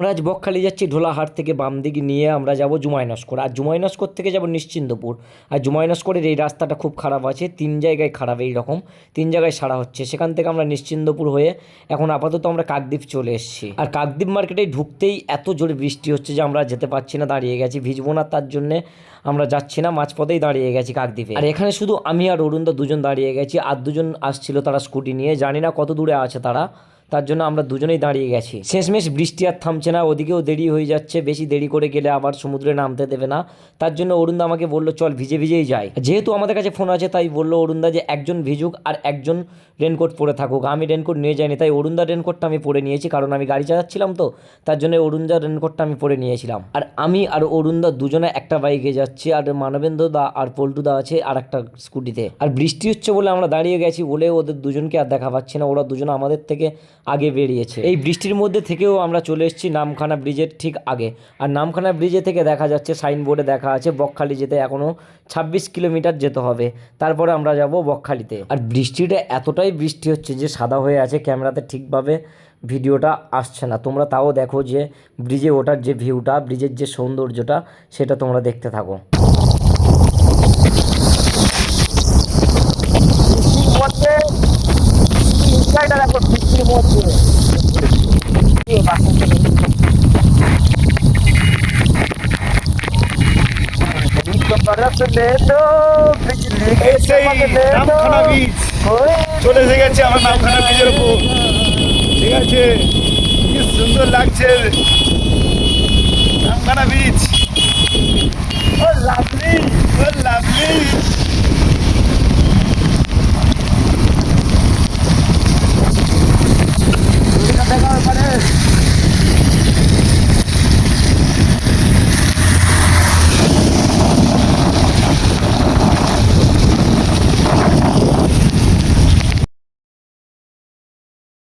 আমরা আজ বকখালি যাচ্ছি ঢোলাহাট থেকে বাম দিকে নিয়ে আমরা যাব জুমাইনস্কর, আর জুমাইনস্কর থেকে যাব নিশ্চিন্দপুর। আর জুমাইনস্করের এই রাস্তাটা খুব খারাপ আছে, 3 জায়গায় খারাপ, এই রকম 3 জায়গায় সারা হচ্ছে। সেখান থেকে আমরা নিশ্চিন্দপুর হয়ে এখন আপাতত আমরা কাকদ্বীপ চলে এসেছি। আর কাকদ্বীপ মার্কেটে ঢুকতেই এত জোরে বৃষ্টি হচ্ছে যে আমরা যেতে পারছি না, দাঁড়িয়ে গেছি। ভিজবো না তার জন্যে আমরা যাচ্ছি না, মাঝপথেই দাঁড়িয়ে গেছি কাকদ্বীপে। আর এখানে শুধু আমি আর অরুণদা দুজন দাঁড়িয়ে গেছি, আর দুজন আসছিল তারা স্কুটি নিয়ে, জানি না কত দূরে আছে তারা, তার জন্য আমরা দুজনেই দাঁড়িয়ে গেছি। শেষমেশ বৃষ্টি আর থামছে না, ওদিকেও দেরি হয়ে যাচ্ছে, বেশি দেরি করে গেলে আবার সমুদ্রে নামতে দেবে না। তার জন্য অরুণদা আমাকে বললো চল ভিজে ভিজেই যাই। যেহেতু আমাদের কাছে ফোন আছে তাই বললো অরুণদা যে একজন ভিজুক আর একজন রেনকোট পরে থাকুক। আমি রেনকোট নিয়ে যাইনি, তাই অরুণদার রেনকোটটা আমি পরে নিয়েছি, কারণ আমি গাড়ি চালাচ্ছিলাম তো, তার জন্য অরুণদার রেনকোটটা আমি পরে নিয়েছিলাম। আর আমি আর অরুণদা দুজনে একটা বাইকে যাচ্ছি, আর মানবেন্দ্র দা আর পল্টু দা আছে আর একটা স্কুটিতে। আর বৃষ্টি হচ্ছে বলে আমরা দাঁড়িয়ে গেছি বলে ওদের দুজনকে আর দেখা পাচ্ছি না, ওরা দুজন আমাদের থেকে আগে বেরিয়েছে। এই বৃষ্টির মধ্যে থেকেও আমরা চলে এসেছি নামখানা ব্রিজের ঠিক আগে। আর নামখানা ব্রিজে থেকে দেখা যাচ্ছে, সাইনবোর্ডে দেখা আছে বকখালি যেতে এখনও 26 কিলোমিটার যেতে হবে, তারপরে আমরা যাব বকখালিতে। আর বৃষ্টিটা এতটাই বৃষ্টি হচ্ছে যে সাদা হয়ে আছে, ক্যামেরাতে ঠিকভাবে ভিডিওটা আসছে না। তোমরা তাও দেখো যে ব্রিজে ওঠার যে ভিউটা, ব্রিজের যে সৌন্দর্যটা, সেটা তোমরা দেখতে থাকো। নামখানা বীজ চলে এসে গেছে আমার নামখানা বীজের উপর। ঠিক আছে, কি সুন্দর লাগছে নামখানা বীজ। ও লাভলি, ও লাভলি।